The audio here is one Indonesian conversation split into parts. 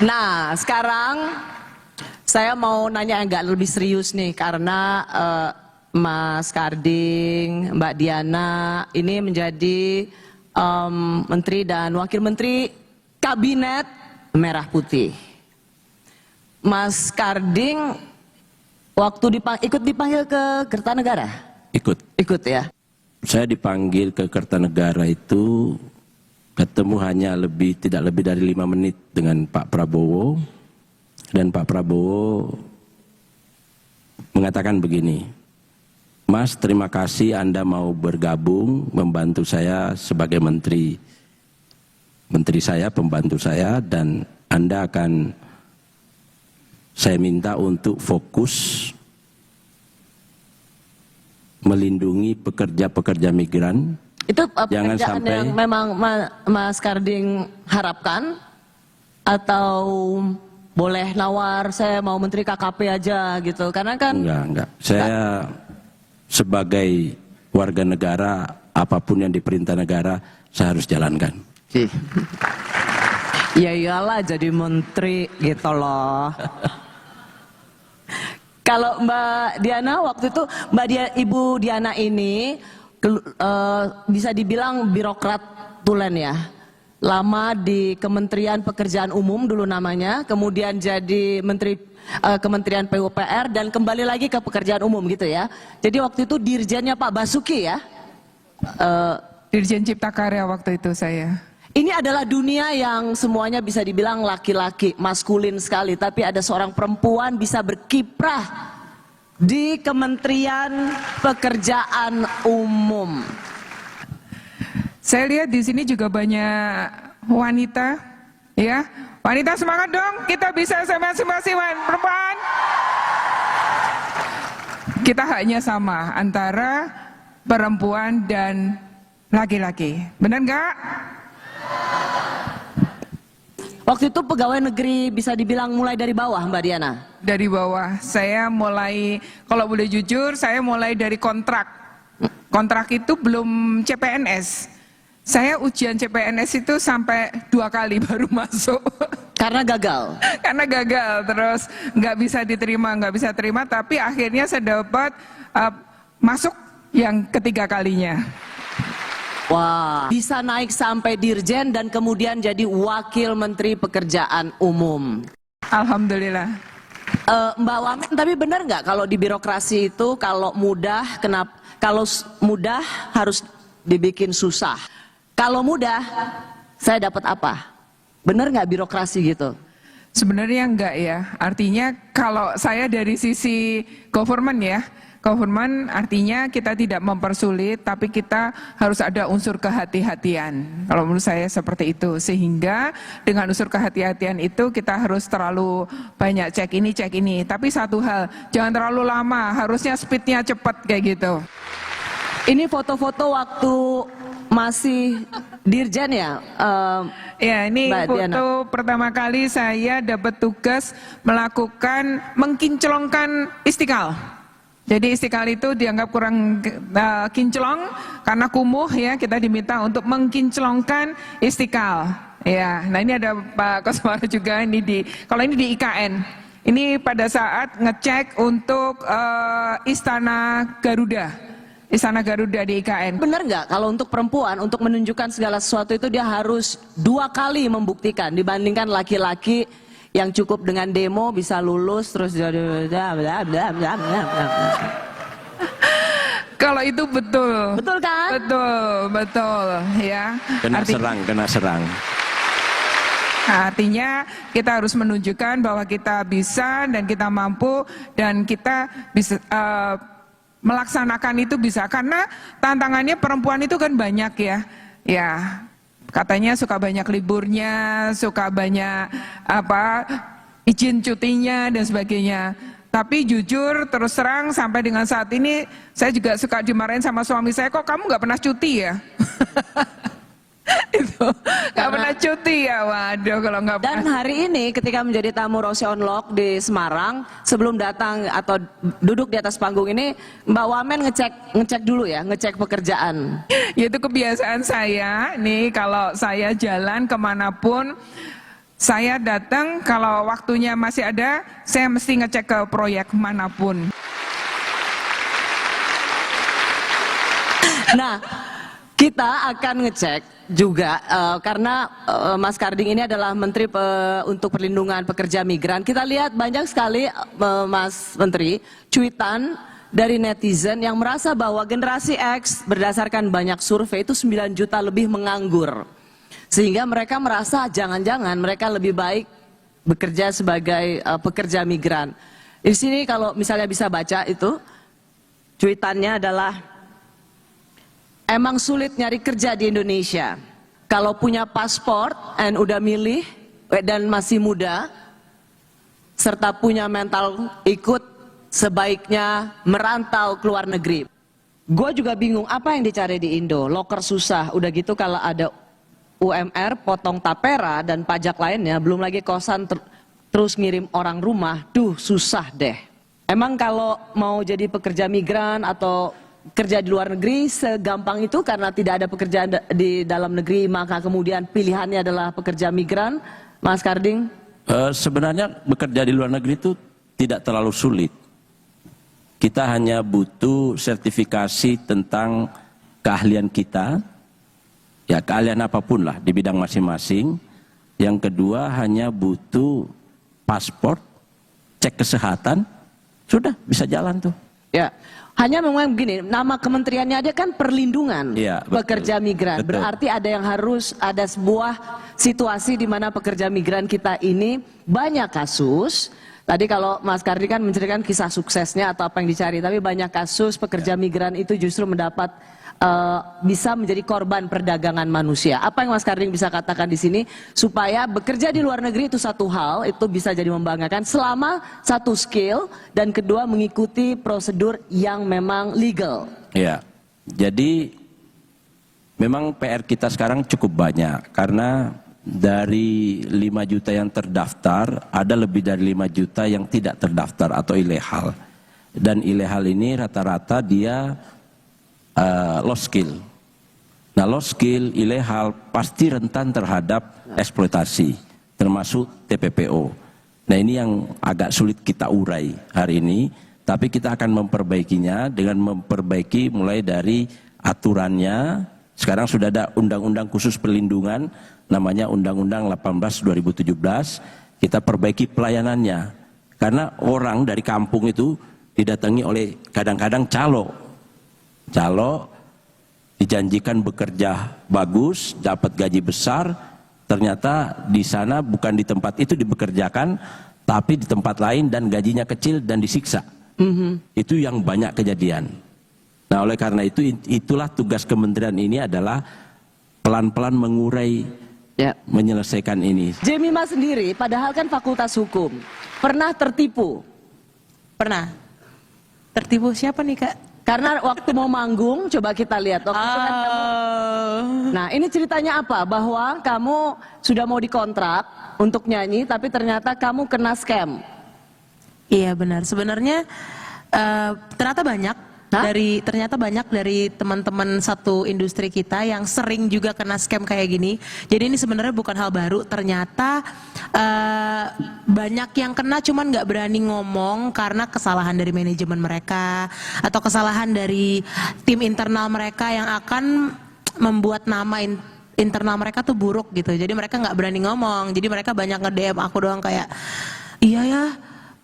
Nah, sekarang saya mau nanya agak lebih serius nih, karena Mas Karding, Mbak Diana ini menjadi Menteri dan Wakil Menteri Kabinet Merah Putih. Mas Karding waktu ikut dipanggil ke Kertanegara? Ikut ya. Saya dipanggil ke Kertanegara itu ketemu hanya tidak lebih dari 5 menit dengan Pak Prabowo, dan Pak Prabowo mengatakan begini, "Mas, terima kasih Anda mau bergabung membantu saya sebagai menteri saya, pembantu saya, dan Anda akan saya minta untuk fokus melindungi pekerja-pekerja migran." Itu jangan pekerjaan sampai yang memang Mas Karding harapkan, atau boleh nawar saya mau menteri KKP aja gitu, karena kan enggak. Saya sebagai warga negara, apapun yang diperintah negara saya harus jalankan. Ya iyalah jadi menteri gitu loh. Kalau Mbak Diana waktu itu, Ibu Diana ini bisa dibilang birokrat tulen ya. Lama di Kementerian Pekerjaan Umum dulu namanya, kemudian jadi Menteri Kementerian PUPR, dan kembali lagi ke pekerjaan umum gitu ya. Jadi waktu itu dirjennya Pak Basuki ya. Dirjen Cipta Karya waktu itu saya. Ini adalah dunia yang semuanya bisa dibilang laki-laki, maskulin sekali, tapi ada seorang perempuan bisa berkiprah di Kementerian Pekerjaan Umum. Saya lihat di sini juga banyak wanita, ya. Wanita semangat dong, kita bisa sama-sama perempuan. Kita haknya sama antara perempuan dan laki-laki, benar nggak? Waktu itu pegawai negeri bisa dibilang mulai dari bawah, Mbak Diana? Dari bawah, saya mulai, kalau boleh jujur, saya mulai dari kontrak. Kontrak itu belum CPNS. Saya ujian CPNS itu sampai 2 kali baru masuk. Karena gagal? Karena gagal, terus nggak bisa terima, tapi akhirnya saya dapat masuk yang ketiga kalinya. Wah, bisa naik sampai dirjen dan kemudian jadi wakil menteri pekerjaan umum. Alhamdulillah. Mbak Wamen, tapi benar nggak kalau di birokrasi itu kalau mudah harus dibikin susah? Kalau mudah, saya dapat apa? Benar nggak birokrasi gitu? Sebenarnya enggak ya. Artinya kalau saya dari sisi government ya. Government artinya kita tidak mempersulit, tapi kita harus ada unsur kehati-hatian. Kalau menurut saya seperti itu. Sehingga dengan unsur kehati-hatian itu kita harus terlalu banyak cek ini. Tapi satu hal, jangan terlalu lama, harusnya speednya cepat kayak gitu. Ini foto-foto waktu masih dirjen ya? Ya, ini Mbak foto Diana. Pertama kali saya dapat tugas melakukan mengkinclongkan Istiqlal. Jadi Istiqlal itu dianggap kurang kinclong karena kumuh ya, kita diminta untuk mengkinclongkan Istiqlal. Ya, nah ini ada Pak Koswara juga kalau ini di IKN. Ini pada saat ngecek untuk Istana Garuda. Istana Garuda di IKN. Benar nggak kalau untuk perempuan untuk menunjukkan segala sesuatu itu dia harus 2 kali membuktikan dibandingkan laki-laki yang cukup dengan demo bisa lulus terus kalau itu betul. Betul kan? Betul ya. Kena serang. Artinya kita harus menunjukkan bahwa kita bisa dan kita mampu dan kita bisa melaksanakan itu bisa, karena tantangannya perempuan itu kan banyak ya. Ya. Katanya suka banyak liburnya, suka banyak izin cutinya dan sebagainya. Tapi jujur terus terang sampai dengan saat ini saya juga suka dimarahin sama suami saya, kok kamu nggak pernah cuti ya? Itu nggak pernah cuti ya, waduh kalau nggak pernah. Dan hari ini ketika menjadi tamu Rose Unlock di Semarang, sebelum datang atau duduk di atas panggung ini, Mbak Wamen ngecek dulu ya, ngecek pekerjaan. Itu kebiasaan saya nih, kalau saya jalan kemanapun Saya datang kalau waktunya masih ada, saya mesti ngecek ke proyek manapun. Nah, kita akan ngecek juga karena Mas Karding ini adalah Menteri untuk Perlindungan Pekerja Migran. Kita lihat banyak sekali Mas Menteri cuitan dari netizen yang merasa bahwa generasi X berdasarkan banyak survei itu 9 juta lebih menganggur. Sehingga mereka merasa jangan-jangan mereka lebih baik bekerja sebagai pekerja migran. Di sini kalau misalnya bisa baca itu cuitannya adalah, emang sulit nyari kerja di Indonesia. Kalau punya paspor dan udah milih dan masih muda, serta punya mental ikut, sebaiknya merantau ke luar negeri. Gue juga bingung apa yang dicari di Indo. Loker susah, udah gitu kalau ada UMR, potong tapera dan pajak lainnya, belum lagi kosan terus ngirim orang rumah, duh susah deh. Emang kalau mau jadi pekerja migran atau kerja di luar negeri segampang itu karena tidak ada pekerjaan di dalam negeri, maka kemudian pilihannya adalah pekerja migran, Mas Karding? Sebenarnya bekerja di luar negeri itu tidak terlalu sulit. Kita hanya butuh sertifikasi tentang keahlian kita, ya keahlian apapun lah di bidang masing-masing. Yang kedua hanya butuh paspor, cek kesehatan, sudah bisa jalan tuh. Ya, hanya memang begini, nama kementeriannya ada kan perlindungan ya, pekerja migran. Betul. Berarti ada yang harus, ada sebuah situasi di mana pekerja migran kita ini banyak kasus. Tadi kalau Mas Kardi kan menceritakan kisah suksesnya atau apa yang dicari, tapi banyak kasus pekerja migran itu justru mendapat bisa menjadi korban perdagangan manusia. Apa yang Mas Karding bisa katakan di sini supaya bekerja di luar negeri itu satu hal, itu bisa jadi membanggakan selama satu skill dan kedua mengikuti prosedur yang memang legal. Ya, jadi memang PR kita sekarang cukup banyak karena dari 5 juta yang terdaftar ada lebih dari 5 juta yang tidak terdaftar atau ilegal. Dan ilegal ini rata-rata dia lost skill. Nah, lost skill ilegal pasti rentan terhadap eksploitasi, termasuk TPPO. Nah, ini yang agak sulit kita urai hari ini, tapi kita akan memperbaikinya dengan memperbaiki mulai dari aturannya. Sekarang sudah ada undang-undang khusus perlindungan, namanya Undang-Undang 18/2017. Kita perbaiki pelayanannya, karena orang dari kampung itu didatangi oleh kadang-kadang calo dijanjikan bekerja bagus, dapat gaji besar, ternyata di sana bukan di tempat itu dibekerjakan, tapi di tempat lain dan gajinya kecil dan disiksa. Itu yang banyak kejadian. Nah, oleh karena itu itulah tugas kementerian ini adalah pelan-pelan mengurai, menyelesaikan ini. Jemima sendiri, padahal kan fakultas hukum, pernah tertipu? Pernah. Tertipu siapa nih, Kak? Karena waktu mau manggung, coba kita lihat. Waktu itu kan kamu, nah ini ceritanya apa? Bahwa kamu sudah mau dikontrak untuk nyanyi, tapi ternyata kamu kena scam. Iya benar. Sebenarnya ternyata banyak dari teman-teman satu industri kita yang sering juga kena scam kayak gini. Jadi ini sebenarnya bukan hal baru. Ternyata banyak yang kena, cuman nggak berani ngomong karena kesalahan dari manajemen mereka atau kesalahan dari tim internal mereka yang akan membuat nama internal mereka tuh buruk gitu. Jadi mereka nggak berani ngomong. Jadi mereka banyak nge-DM aku doang kayak, iya ya,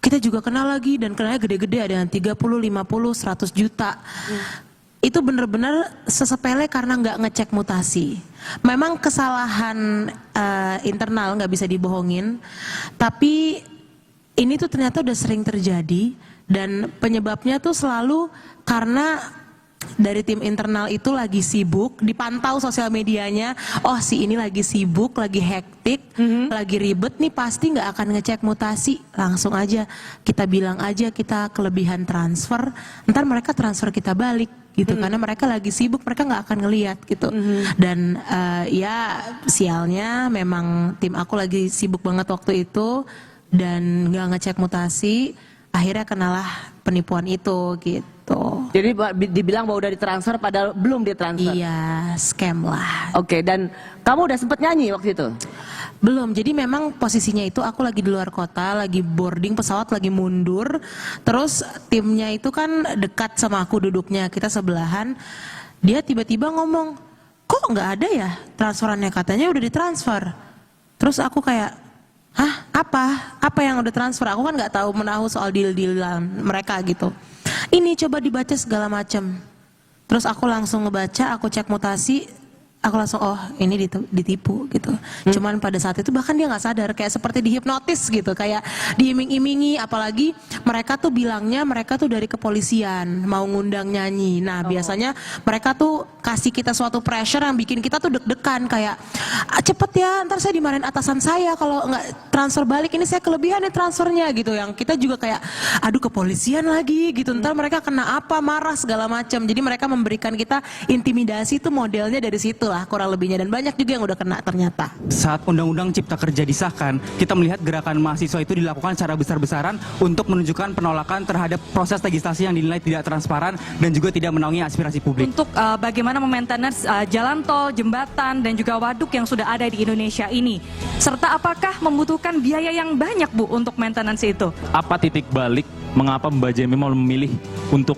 kita juga kenal lagi, dan kenalnya gede-gede, ada yang 30, 50, 100 juta. Itu bener-bener sesepele karena nggak ngecek mutasi. Memang kesalahan internal nggak bisa dibohongin, tapi ini tuh ternyata udah sering terjadi, dan penyebabnya tuh selalu karena dari tim internal itu lagi sibuk, dipantau sosial medianya, oh si ini lagi sibuk, lagi hektik, lagi ribet nih, pasti nggak akan ngecek mutasi, langsung aja kita bilang aja kita kelebihan transfer, ntar mereka transfer kita balik gitu, karena mereka lagi sibuk, mereka nggak akan ngelihat gitu. Dan ya sialnya memang tim aku lagi sibuk banget waktu itu dan nggak ngecek mutasi, akhirnya kenalah penipuan itu gitu. Jadi dibilang bahwa udah ditransfer padahal belum ditransfer. Iya, scam lah. Oke, dan kamu udah sempet nyanyi waktu itu? Belum, jadi memang posisinya itu aku lagi di luar kota, lagi boarding pesawat, lagi mundur. Terus timnya itu kan dekat sama aku duduknya, kita sebelahan. Dia tiba-tiba ngomong, kok nggak ada ya transferannya, katanya udah ditransfer. Terus aku kayak, hah apa? Apa yang udah transfer? Aku kan nggak tahu menahu soal deal-dealan mereka gitu. Ini coba dibaca segala macam. Terus aku langsung ngebaca, aku cek mutasi, aku langsung oh ini ditipu gitu. Cuman pada saat itu bahkan dia nggak sadar, kayak seperti dihipnotis gitu, kayak diiming-imingi. Apalagi mereka tuh bilangnya mereka tuh dari kepolisian mau ngundang nyanyi. Nah biasanya mereka tuh kasih kita suatu pressure yang bikin kita tuh deg-degan, kayak cepet ya ntar saya dimarahin atasan saya kalau nggak transfer balik, ini saya kelebihan nih transfernya gitu. Yang kita juga kayak aduh kepolisian lagi gitu, ntar mereka kena apa, marah segala macam. Jadi mereka memberikan kita intimidasi tuh modelnya dari situ lah kurang lebihnya, dan banyak juga yang udah kena ternyata. Saat Undang-Undang Cipta Kerja disahkan, kita melihat gerakan mahasiswa itu dilakukan secara besar-besaran untuk menunjukkan penolakan terhadap proses legislasi yang dinilai tidak transparan dan juga tidak menaungi aspirasi publik. Untuk bagaimana memaintenance jalan tol, jembatan, dan juga waduk yang sudah ada di Indonesia ini, serta apakah membutuhkan biaya yang banyak Bu untuk maintenance itu? Apa titik balik mengapa Mbak Jemi mau memilih untuk